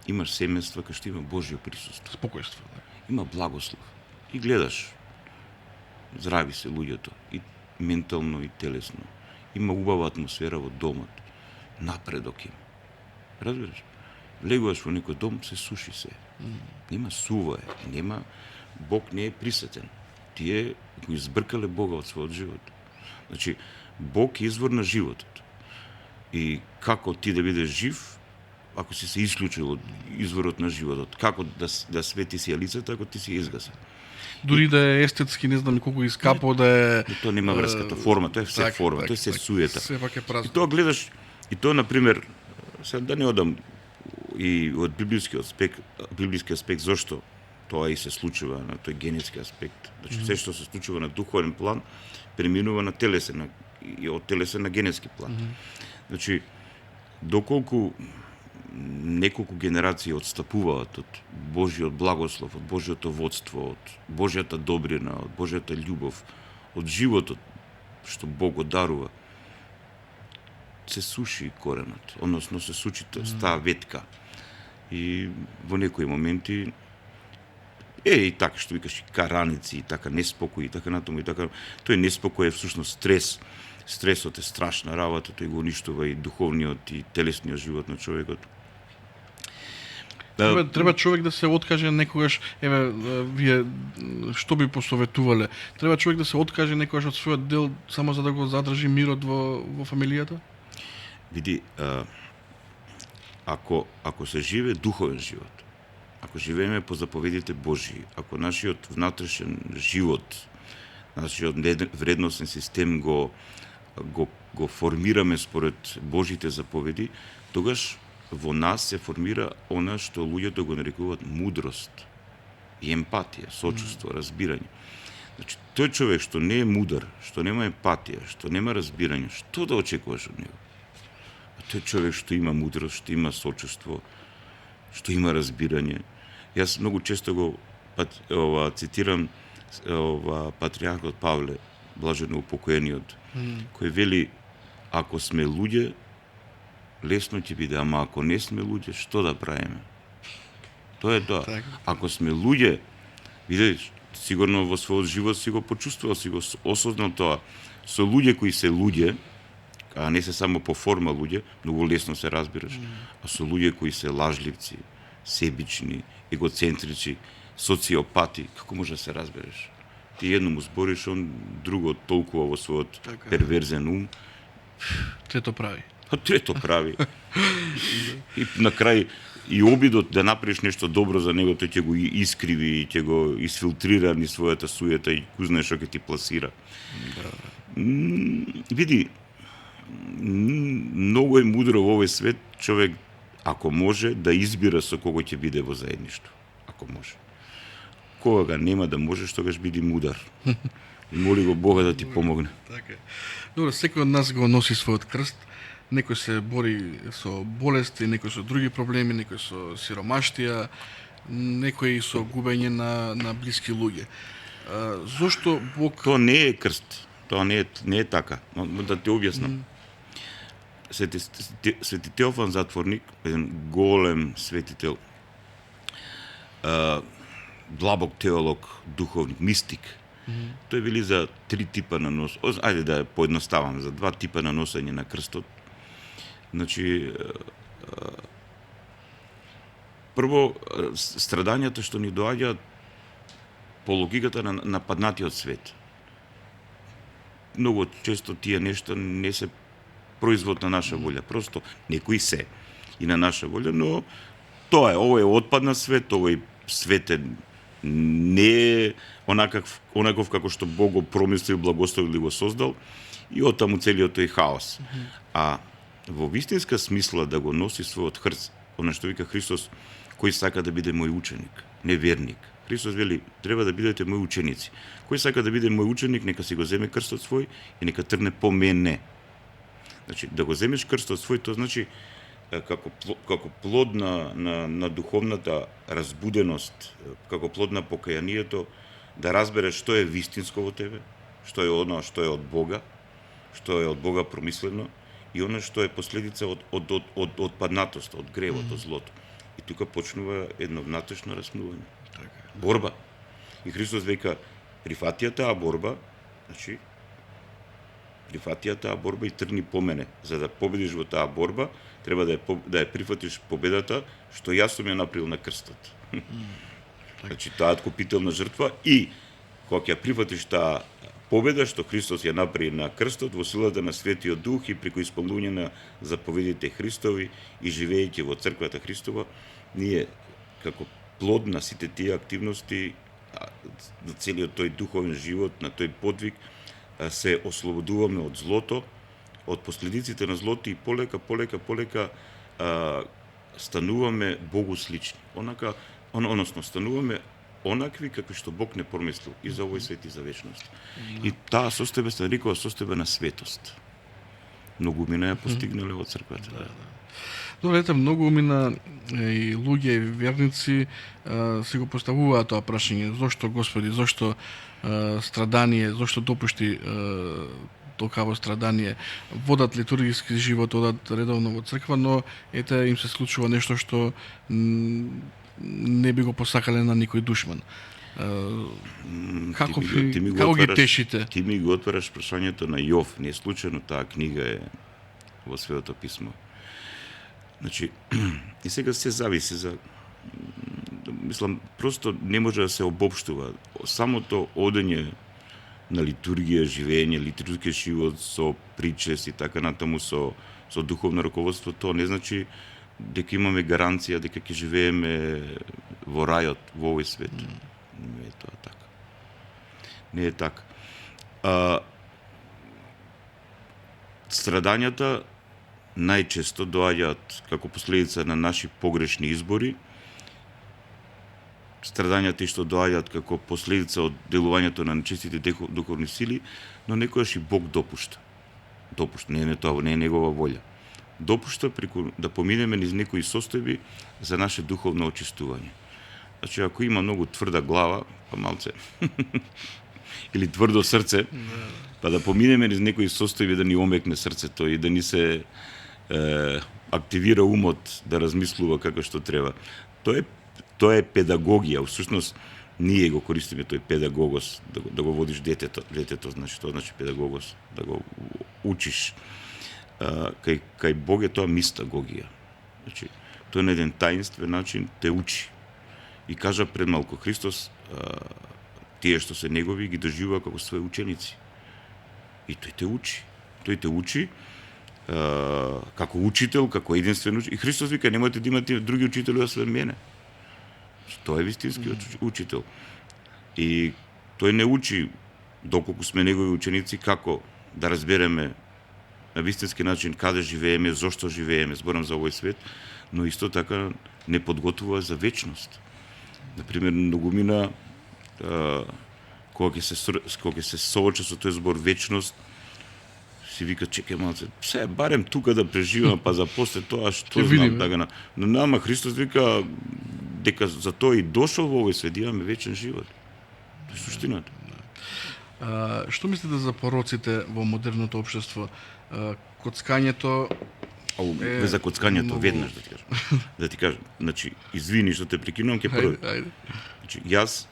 имаш семејства кај што има Божјо присуство. Спокојство. Има благослов. И гледаш, здрави се луѓето, и ментално, и телесно. Има убава атмосфера во домот. Напредок има. Разбираш? Влегуваш во некој дом, се суши се. Нема сувае, нема, Бог не е присетен. Тие го избркале Бога од својот живот. Значи, Бог е извор на животот. И како ти да бидеш жив, ако си се исклучил од изворот на животот? Како да свети си лицето ако ти си изгасен? Дури да е естетски, не знам колку искапо да е... Тоа нема врската форма, тоа е се форма, тоа е се суета. Сепак е празно. И тоа гледаш, и тоа, например, сега да не одам и од библиски аспект, зошто тоа и се случува на тој генетски аспект. Значи, се што се случува на духовен план, преминува на телесен, и од телесен на генетски план. Значи, доколку неколку генерации отстапуваат од Божјиот благослов, од Божјото водство, од Божјата добрина, од Божјата љубов, од животот што Бог го дарува, се суши коренот, односно се суши таа ветка. И во некои моменти и така што викаш и караници, и така неспокој, и така натаму, и така. Тој неспокој е всушност стрес. Стресот е страшна работа, тој го уништува и духовниот и телесниот живот на човекот. Треба човек да се откаже некогаш, вие што би посоветувале? Треба човек да се откаже некогаш од својот дел само за да го задржи мирот во фамилијата? Види, ако се живее духовен живот, ако живееме по заповедите Божии, ако нашиот внатрешен живот, нашиот вредносен систем го го формираме според Божите заповеди, тогаш во нас се формира она што луѓето го нарекуваат мудрост и емпатија, сочувство, разбирање. Значи, тој човек што не е мудар, што нема емпатија, што нема разбирање, што да очекуваш од него? А тој човек што има мудрост, што има сочувство, што има разбирање. Јас многу често го цитирам патриархот Павле, блажено упокоениот, кој вели: ако сме луѓе, лесно ќе биде, ама ако не сме луѓе, што да правиме? Тоа е тоа. Ако сме луѓе, видиш, сигурно во својот живот си го почувствувал, си го осознал тоа. Со луѓе кои се луѓе, а не се само по форма луѓе, многу лесно се разбираш, а со луѓе кои се лажливци, себични, егоцентрични, социопати, како може да се разбереш? Ти едно му збориш, он друго толкува во својот перверзен ум. Трето прави. Трето прави. И на крај и обидот да направиш нешто добро за него, тој ќе го искриви, ќе го изфилтрира ни својата суета и ку знае што ќе ти пласира. Види, многу е мудро во овој свет човек, ако може, да избира со кого ќе биде во заедништво. Ако може. Кога ga нема да можеш, тогаш биди мудар. Моли го Бога да ти помогне. Така. Добро, секој од нас го носи својот крст. Некој се бори со болести, некој со други проблеми, некој со сиромаштија, некој со губење на блиски луѓе. Зошто Бог... Тоа не е крст. Тоа не е така. Да ти објаснам. Свети Теофан Затворник, еден голем светител, длабок теолог, духовник, мистик. Тој вели за три типа на нос. Ајде да поедноставам, за два типа на носење на крстот. Значи, прво, страдањата што ни доаѓаат по логиката на нападнатиот свет. Многу често тие нешта не се производ на наша волја, просто некои се и на наша волја, но тоа е, овој е отпадна свет, овој свет е не е онаков како што Бог го промислил, благословил и го создал, и оттаму целиот тој хаос. А во вистинска смисла да го носи својот крст, она што вика Христос, кој сака да биде мој ученик, не верник. Христос вели, треба да бидете мои ученици. Кој сака да биде мој ученик, нека си го земе крстот свој и нека тргне по мене. Значи, да го земеш крстот свој, тоа значи како плод на духовната разбуденост, како плод на покајанието, да разбереш што е вистинско во тебе, што е оно што е од Бога, што е од Бога промислено, и оно што е последица од отпаднатост, од гревот, од злото. И тука почнува едно внатрешно раснување. Борба. И Христос века, прифати ја таа борба, значи, прифати ја таа борба и тргни по мене. За да победиш во таа борба, треба да ја прифатиш победата, што јас сум ја направил на крстот. Значи, таа откупителна жртва и кога ќе прифатиш таа победа што Христос ја направи на крстот во силата на Светиот Дух и преку исполнување на заповедите Христови и живеејќи во црквата Христова, ние како плод на сите тие активности, на целиот тој духовен живот, на тој подвиг, се ослободуваме од злото, од последиците на злото и полека стануваме Богу слични. Односно стануваме онакви какви што Бог не промислил и за овој свет и за вечност. И таа состојба се нарекува состојба на светост. Многумина ја постигнале во црквата. Добре, ете, многумина и луѓе и верници си го поставуваат тоа прашање. Зошто Господи, зошто страдание, зошто допушти толкаво страдание, водат литургиски живот, одат редовно во црква, но ете им се случува нешто што не би го посакале на никој душман. Како ги тешите? Ти ми го отвараш прашањето на Јов. Не случајно таа книга е во Светото писмо. Значи, и сега се зависи за... Мислам, просто не може да се обобштува. Самото одење на литургија, живење, литургиски живот со причест и така натаму со духовно раководство, тоа не значи дека имаме гаранција дека ќе живееме во рајот, во овој свет. Не е тоа така. Не е така. Страдањата најчесто доаѓаат како последица на наши погрешни избори, страдањата што доаѓаат како последица од делувањето на нечистите духовни сили, но некојаш и Бог допушта. Не е тоа, не е негова волја. Допушта преку да поминеме низ некои состојби за наше духовно очистување. Значи, ако има многу тврда глава, па малце, или тврдо срце, па да поминеме низ некои состојби да ни омекне срцето и да ни се активира умот да размислува како што треба. Тоа е педагогија. Всушност, ние го користиме тој педагогос, да го водиш детето, значи, тоа значи педагогос, да го учиш. Кај Бог е тоа мистагогија. Значи, тој на еден таинствен начин те учи. И кажа пред малку Христос, тие што се негови ги доживува како своји ученици. И тој те учи. Тој те учи како учител, како единствен учител. И Христос вика, немојте да имате други учители освен мене. Тоа е вистински учител. И тој не учи, доколку сме негови ученици, како да разбереме на вистински начин каде живееме, зошто живееме, зборам за овој свет, но исто така не подготвува за вечност. Например, многумина кога ќе се соочи со тој збор вечност, си вика, чекај малце, се барем тука да преживам, па за после тоа што знам така. Но нама Христос вика дека за тоа и дошол во овој свет, имаме вечен живот. Тоа е суштината. Што мислите за пороците во модерното општество? Коцкањето за коцкањето веднаш да ти кажам. Значи, извини што те прекинувам, ќе прво. Значи, јас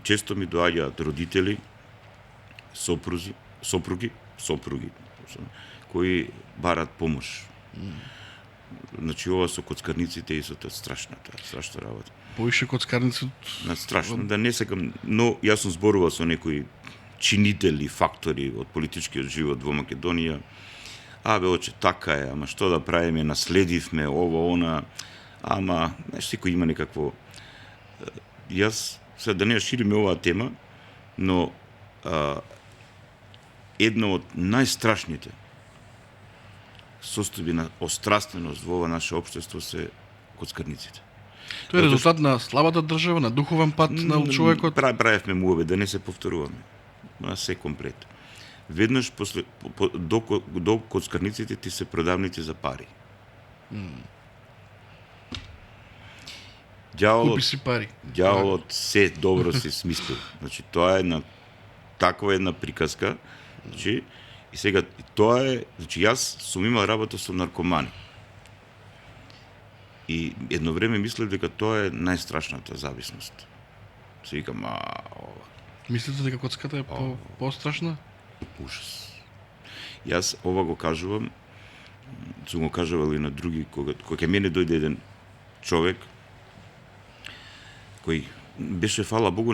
често ми доаѓаат родители, сопруги, кои барат помош. Значи, ова со коцкарниците и со тоа страшна работа. Поише коцкарници страшно, да не секам, но јас сум зборувал со некои чинители, фактори од политичкиот живот во Македонија. Оче, така е, ама што да правиме, наследивме ово, она, ама, секој има некакво. Јас, сега да не шириме оваа тема, но едно од најстрашните состојби на острастеност во ова наше општество се коцкарниците. Тоа е резултат на слабата држава, на духовен пат на човекот. Правевме муаве да не се повторуваме. На се комплет. Веднаш до коцкарниците ти се продавници за пари. Купи си пари. Ѓаволот се добро си смислил. Значи, тоа е таква една приказка. Значи, и сега тоа е, значи јас сум имал работа со наркомани. И едно време мислев дека тоа е најстрашната зависност. Се викам, ова. Мислите дека коцката е по-страшна? Ужас. Јас ова го кажувам, сум го кажувал и на други, кога ќе мене дојде еден човек кој беше, фала Богу,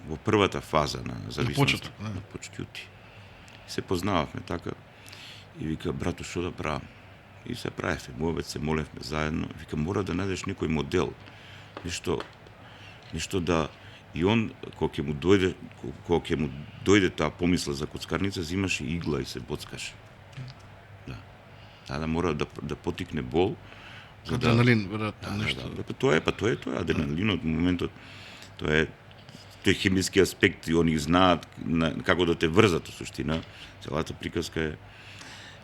во првата фаза на зависност. На почетот. Се познававме така и вика, брато, што да правам? И се правевме, муавет се молевме заедно. Вика, мора да најдеш некој модел. Нешто да и он кога ќе му дојде таа помисла за коцкарница, взимаше игла и се боцкаше. Да мора да потикне бол. Адреналин, веројатно, нешто. Тоа е адреналинот, моментот. Тоа е хемиски аспект и они знаат како да те врзат во суштина. Целата приказка е.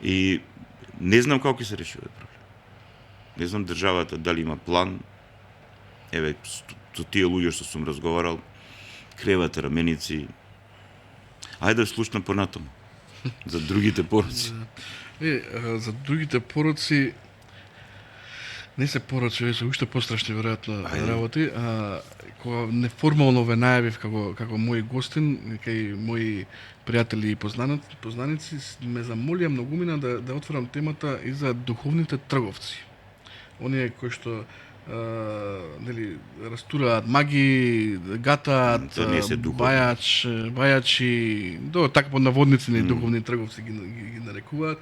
И не знам како ќе се реши овој проблем. Не знам државата дали има план. Еве, со тие луѓе што сум разговарал, креват, раменици. Ајде да слушнам понатаму. За другите пороци. За другите пороци не се пороци, се уште пострашни веројатно работи. Кога неформално ве најавив како мој гостин, кај мои пријатели и познаници, ме замолија многумина да отворам темата и за духовните трговци. Оние кои што растураат маги, гатаат, бајачи, така под наводници духовни трговци ги нарекуваат.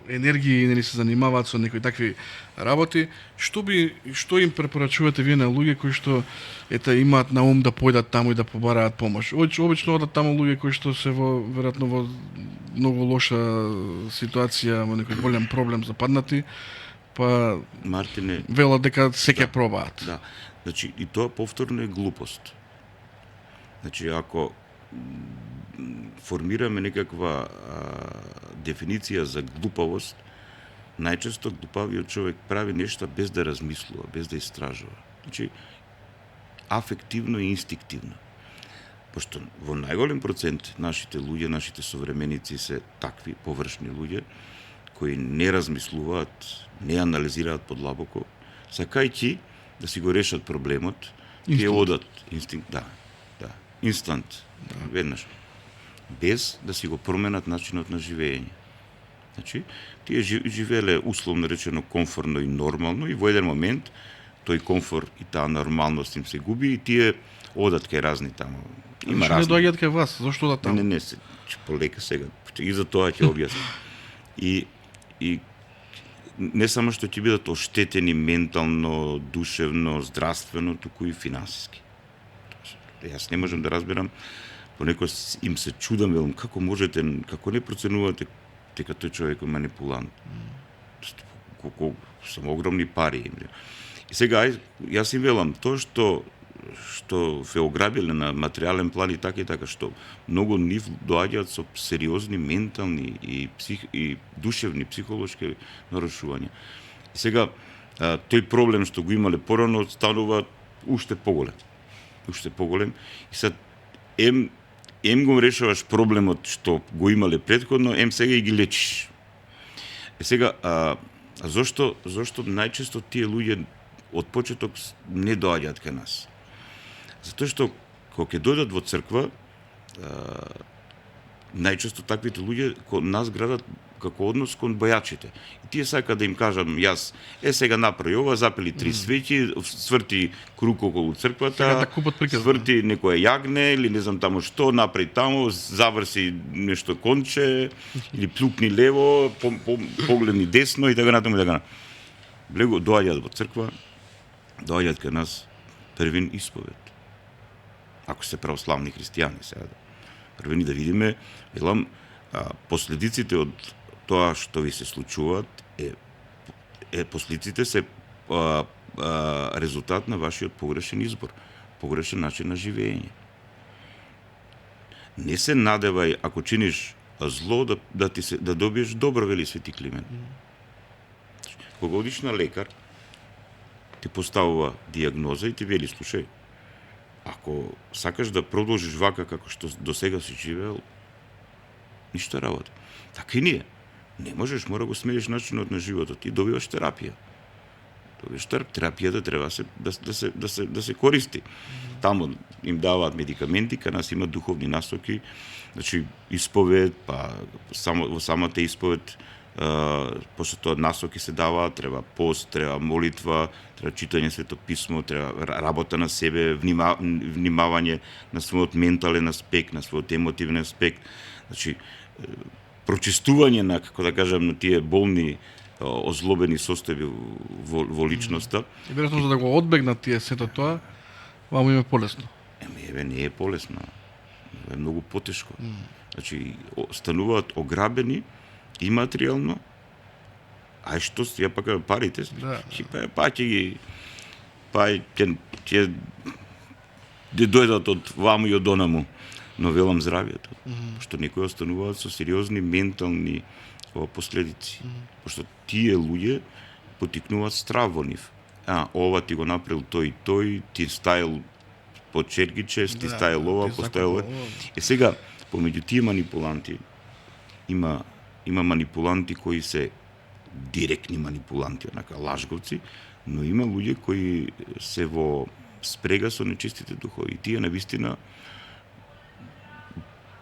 енергии, нели се занимаваат со некои такви работи, што им препорачувате вие на луѓе кои што имаат на ум да појдат таму и да побараат помош? Обично одат таму луѓе кои што се веројатно во многу лоша ситуација, во некој голем проблем западнати, па Мартине, велат дека се ќе пробаат. да. Значи, и тоа повторно е глупост. Значи, ако формираме некаква дефиниција за глупавост, најчесто глупавиот човек прави нешта без да размислува, без да истражува. Значи, афективно и инстинктивно. Пошто во најголем процент нашите луѓе, нашите современици се такви површни луѓе, кои не размислуваат, не анализираат подлабоко, сакајќи да си го решат проблемот, ќе одат инстант, веднаш, без да си го променат начинот на живење. Значи, тие живееле условно речено комфорно и нормално и во еден момент тој комфор и таа нормалност им се губи и тие одат кај разни таму. Има разни. Не доаѓаат кај вас, зошто да таму? Не, полека сега, и за тоа ќе објаснам. И не само што ќе бидат оштетени ментално, душевно, здравствено, туку и финансиски. Јас не можам да разберам, понекогаш им се чудам, велам, како можете, како не проценувате дека тој човек е манипулант. Колку само огромни пари. И сега, јас им велам, тоа што ве ограбиле на материјален план и така, што многу нив доаѓаат со сериозни ментални и душевни, психолошки нарушувања. И сега, тој проблем што го имале порано станува уште поголем. И sad ем го решаваш проблемот што го имале претходно, ем сега и ги лечиш. И сега, зошто најчесто тие луѓе од почеток не доаѓаат кај нас? Затоа што кога ќе дојдат во црква, најчесто таквите луѓе кон нас градат како однос кон бајачите. И тие сака да им кажам, јас сега направи ова, запели 3 свеќи, сврти круг околу црквата, сврти некое јагне или не знам таму што, направи таму, заврси нешто конче или плукни лево, погледни десно и така натаму и така. Блего доаѓаат во црква, доаѓаат кај нас првин исповед. Ако се православни христијани сега. Првин да видиме, велам, последиците од тоа што ви се случуваат последиците се резултат на вашиот погрешен избор, погрешен начин на живење. Не се надевај ако чиниш зло да добиеш добро, вели Свети Климент. Кога одиш на лекар, ти поставува дијагноза и ти вели, слушај, ако сакаш да продолжиш вака како што досега си живеел, ништо работа. Така и ние. Не можеш, мора го смениш начинот на животот. Ти добиваш терапија. Терапијата треба да се користи. Таму им даваат медикаменти, кај нас има духовни насоки, значи исповед, па во самата исповед, пошто тоа насоки се даваат, треба пост, треба молитва, треба читање Свето писмо, треба работа на себе, внимавање на својот ментален аспект, на својот емотивен аспект. Значи, прочистување на, како да кажам, на тие болни, озлобени состојби во личноста. И веројатно за да го одбегнат тие сето тоа, ваму им е полесно. Не е полесно. Е многу потешко. Значи, стануваат ограбени и материјално, а што ја пака парите, ќе дојдат од ваму и од онаму. Но велам здравието, што некои остануваат со сериозни ментални последици. Пошто тие луѓе потикнуваат страв во нив. Ова ти го направил тој, ти стаил под чергиче, ти стаил ова, поставил ова. И сега, помеѓу тие манипуланти, има манипуланти кои се директни манипуланти, онака лажговци, но има луѓе кои се во спрега со нечистите духови. Тие навистина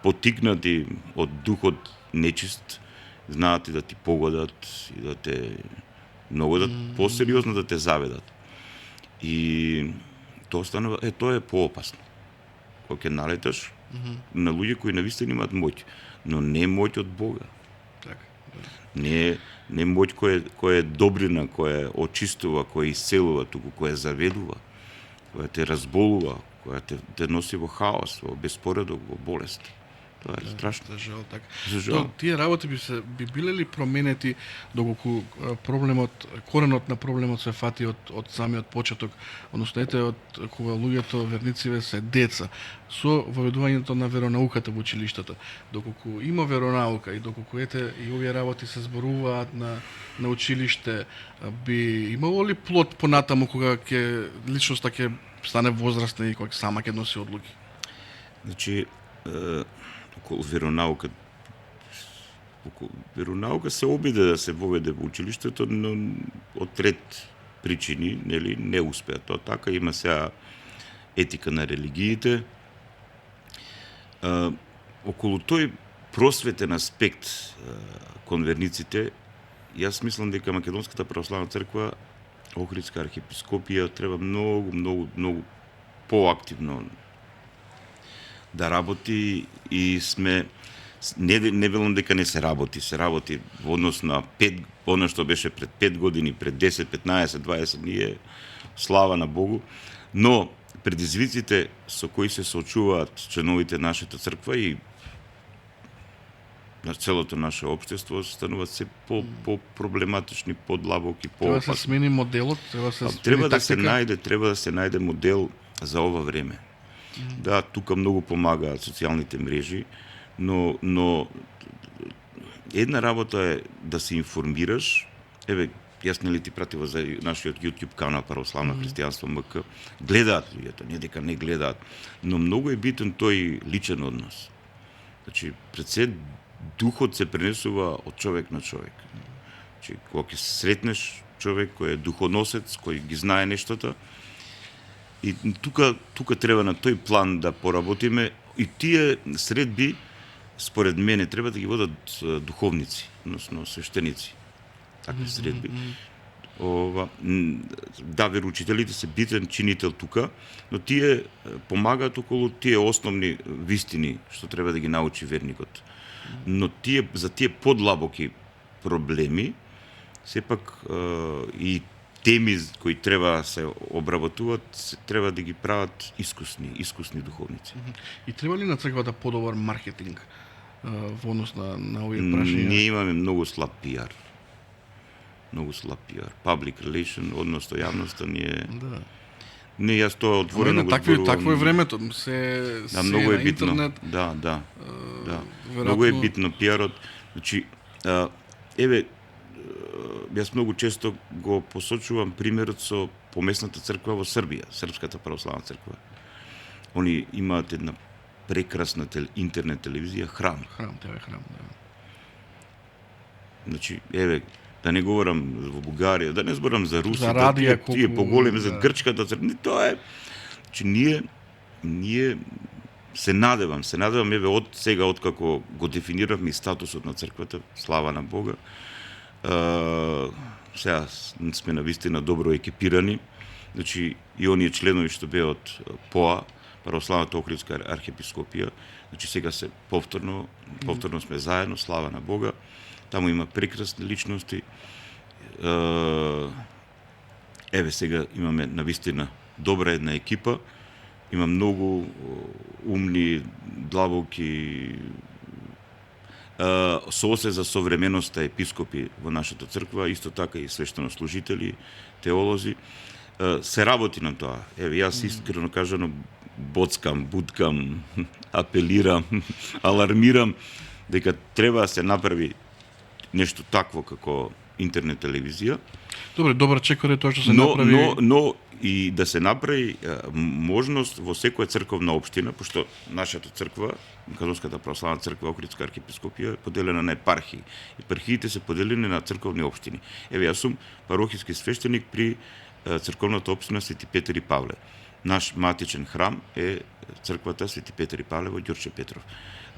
потикнати од духот нечист, знаат и да ти погодат и да те многу посериозно да те заведат. И тоа станува, тоа е поопасно. Кога ќе налеташ на луѓе кои навистина имаат моќ, но не моќ од Бога. Не моќ која е добрина, која очистува, која исцелува, туку која заведува, која те разболува, која те носи во хаос, во беспоредок, во болест. Тоа е страшно. За жал така. За жал. Тие работи би биле ли променети доколку коренот на проблемот се фати од самиот почеток, односно од кога луѓето вернициве се деца, со воведувањето на веронауката во училиштата. Доколку има веронаука и доколку и овие работи се зборуваат на училиште, би имало ли плод понатаму кога личноста ќе стане возрастна и кога сама ќе носи одлуки? Значи, околу веронаука се обиде да се воведе во училиштето, но од ред причини, нели, не успеа тоа така. Има сега етика на религиите. Околу тој просветен аспект кон верниците, јас мислам дека Македонската православна црква, Охридска архиепископија треба многу поактивно да работи и сме не велам дека не се работи во однос на она што беше пред 5 години, пред 10, 15, 20, ние слава на Богу, но предизвиците со кои се соочуваат членовите нашата црква и на целото наше општество стануваат се по-проблематични, по-длабоки, Треба да се смени моделот, треба да се најде модел за ова време. Да, тука многу помагаат социјалните мрежи, но една работа е да се информираш. Еве, јас нели ти пратива за нашиот YouTube канал Православно христијанство МК. Гледаат луѓето, не дека не гледаат, но многу е битен тој личен однос. Значи, пред се духот се пренесува од човек на човек. Значи, кога ќе сретнеш човек кој е духоносец, кој ги знае нештата, и тука треба на тој план да поработиме, и тие средби, според мене, треба да ги водат духовници, односно свештеници. Такви средби. Да, вероучителите се битен чинител тука, но тие помагаат околу тие основни вистини што треба да ги научи верникот. Но за тие подлабоки проблеми, сепак и теми кои треба да се обработуваат, треба да ги прават искусни духовници. И треба ли на црквата подобар маркетинг во однос на овие прашања? Ние имаме многу слаб пиар. Public relation, односно јавноста ние... Да. Не, јас тоа отворено го зборувам. Такво е времето, се многу е на битно. интернет. Да. Вероятно... Многу е битно пиарот. Значи, еве, јас многу често го посочувам примерот со помесната црква во Србија, Српската православна црква. Они имаат една прекрасна интернет телевизија, Храм. Храм, да. Значи, еве, да не говорам во Бугарија, да не зборам за Русија, за радија, тие поголеми, за Грчката црква. Тоа е, значи, ние се надевам, еве, од сега, откако го дефиниравме и статусот на црквата, слава на Бога, сега сме навистина добро екипирани, значи и оние членови што беа од ПОА, Православната Охридска архиепископија, значи сега се повторно сме заедно, слава на Бога. Таму има прекрасни личности. Еве сега имаме навистина добра една екипа, има многу умни, длабоки, сосе за современоста епископи во нашата црква, исто така и свештенослужители, теолози. Се работи на тоа. Еве, јас искрено кажано боцкам, буткам, апелирам, алармирам дека треба да се направи нешто такво како интернет телевизија. Добар чекор е тоа што се направи. Но и да се направи можност во секоја црковна општина, пошто нашата црква, Македонската православна црква, Охридска архиепископија, е поделена на епархии. Епархиите се поделени на црковни општини. Еве, јас сум парохиски свештеник при црковната општина Свети Петар и Павле. Наш матичен храм е црквата Свети Петар и Павле во Ѓурче Петров.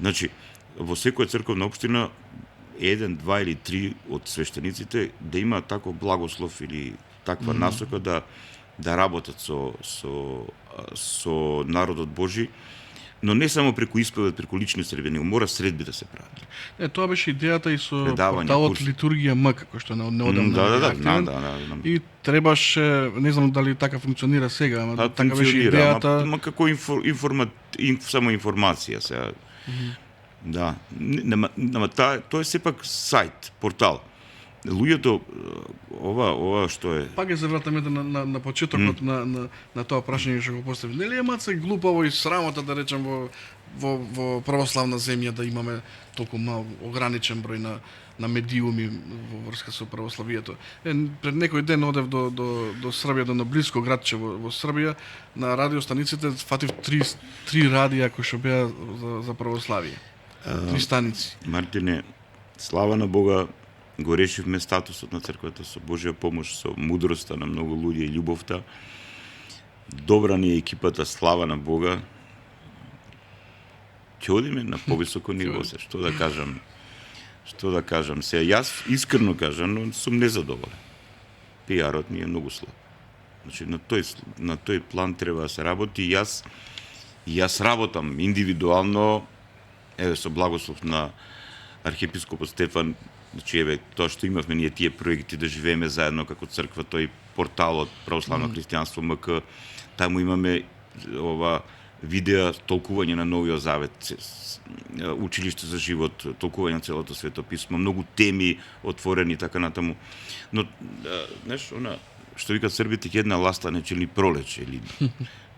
Значи, во секоја црковна општина 1, 2 или 3 од свештениците да имаат таков благослов или таква насока да работат со народот Божи Но не само преку исповед, преку лични средби, него мора средби да се прават. Тоа беше идејата и со Предавања, порталот курс. Литургија М, како што неодамна Да. активен. И требаше, не знам дали така функционира сега, ама така беше функционира, идејата. ама како само информација сега. Да, нема тоа е сепак сајт, портал. Луѓето ова што е Пак ја завратаме на почетокот на тоа прашање што го постави. Нели е маце глупаво и срамота да речем во православна земја да имаме толку мал ограничен број на медиуми во врска со православието. Пред некој ден одев до Србија, до наблиско градче во Србија, на радиостаниците фатив три радија кои што беа за православие. Три станици. Мартине, слава на Бога, го решивме статусот на црквата со Божја помош, со мудроста на многу луѓе и љубовта. Добра ни е екипата, слава на Бога. Ќе одиме на повисоко ниво, што да кажам. Се јас искрено кажам, но сум незадоволен. PR-от ми е многу слаб. Значи на тој план треба да се работи. Јас работам индивидуално, со благослов на архиепископот Стефан. Значи, тоа што имавме ние тие проекти да живееме заедно како црква, тој порталот Православно христијанство МК, таму имаме видеа толкување на Новиот Завет, училиште за живот, толкување на целото Свето писмо, многу теми отворени така натаму. Но знаеш, што викат србите, ќе една ласта не чели пролече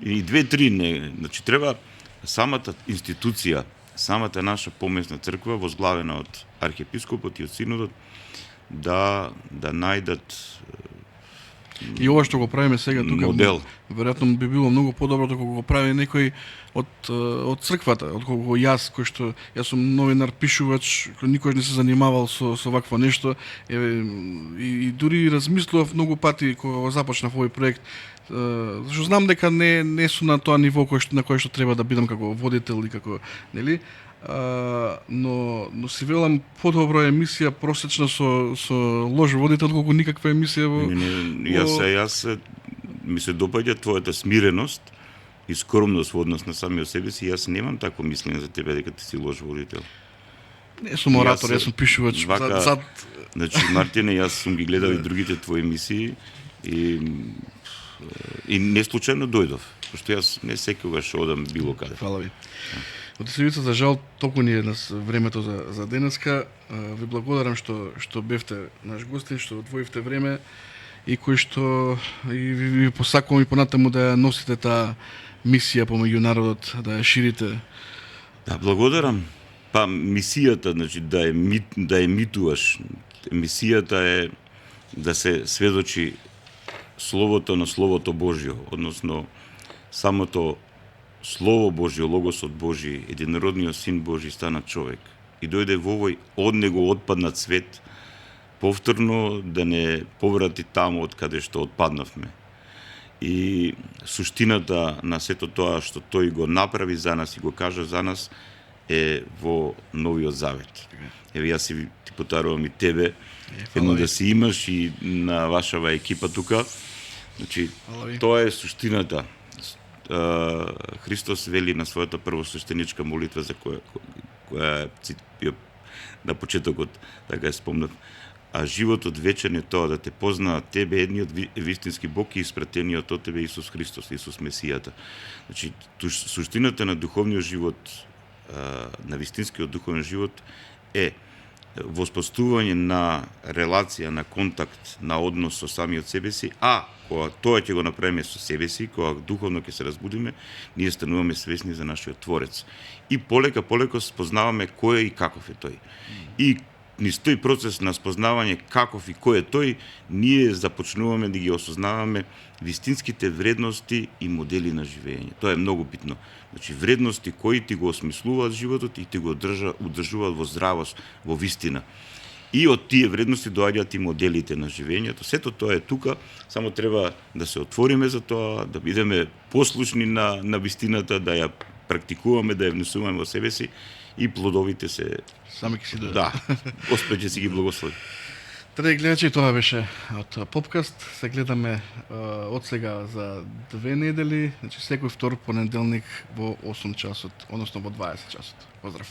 или две-три не, значи треба самата институција, самата наша помесна црква, возглавена од архиепископот и од синодот, да најдат И ова што го правиме сега тука, модел. Веројатно би било многу подобро дека го прави некој од црквата, отколку јас, кој што јас сум новинар, пишувач, кој никош не се занимавал со вакво нешто, и дури размислував многу пати кога го започнав овој проект, зашто знам дека не сум на тоа ниво на кое што треба да бидам како водител и како, нели? Но си велам подобро емисија просечна со лош водител колку никаква емисија во Јас ми се допаѓа твојата смиреност и скромност во однос на самиот себе си. Јас немам такво мислење за тебе дека ти си лош водител. Не сум оратор, јас сум пишувач. Значи, Мартине, јас сум ги гледал и другите твои емисии и не случајно дојдов, пошто јас не секогаш одам било каде. Фала ви. Од Сивица, за жал, толку ни е времето за денеска. Ви благодарам што бевте наш гостин, што одвоивте време и кој што и ви посакувам и понатаму да ја носите таа мисија помеѓу народот, да ја ширите. Да, благодарам. Па мисијата, значи да ја митуваш. Мисијата е да се сведочи словото на Словото Божјо, односно самото Слово Божјо, Логосот Божји, единородниот Син Божји стана човек и дојде во овој од него отпаднат свет, повторно да не поврати таму од каде што отпаднавме. И суштината на сето тоа што тој го направи за нас и го кажа за нас е во Новиот Завет. Еве јас ти потарувам и тебе, едно да си имаш и на вашава екипа тука. Значи, тоа е суштината. Христос вели на својата првосвештеничка молитва за која на почетокот така ја спомнав. А животот вечен е тоа да те познаат тебе, едниот вистински Бог и испратениот од тебе Исус Христос, Исус Месијата. Значи, суштината на духовниот живот, на вистинскиот духовен живот е воспоставување на релација, на контакт, на однос со самиот себе си, а кога тоа ќе го направиме со себе си, кога духовно ќе се разбудиме, ние стануваме свесни за нашиот Творец. И полека спознаваме кој е и каков е тој. И низ тој процес на спознавање каков и кој е тој, ние започнуваме да ги осознаваме вистинските вредности и модели на живење. Тоа е многу битно. Значи, вредности кои ти го осмислуваат животот и ти го одржуваат во здравост, во вистина. И од тие вредности доаѓаат и моделите на живењето. Сето тоа е тука, само треба да се отвориме за тоа, да бидеме послушни на вистината, да ја практикуваме, да ја внесуваме во себе си и плодовите се сами ќе си дојдат. Да. Господ ќе си ги благослови. Драги гледачи, тоа беше од Попкаст. Се гледаме од сега за 2 недели, значи секој втор понеделник во 8 часот, односно во 20 часот. Поздрав!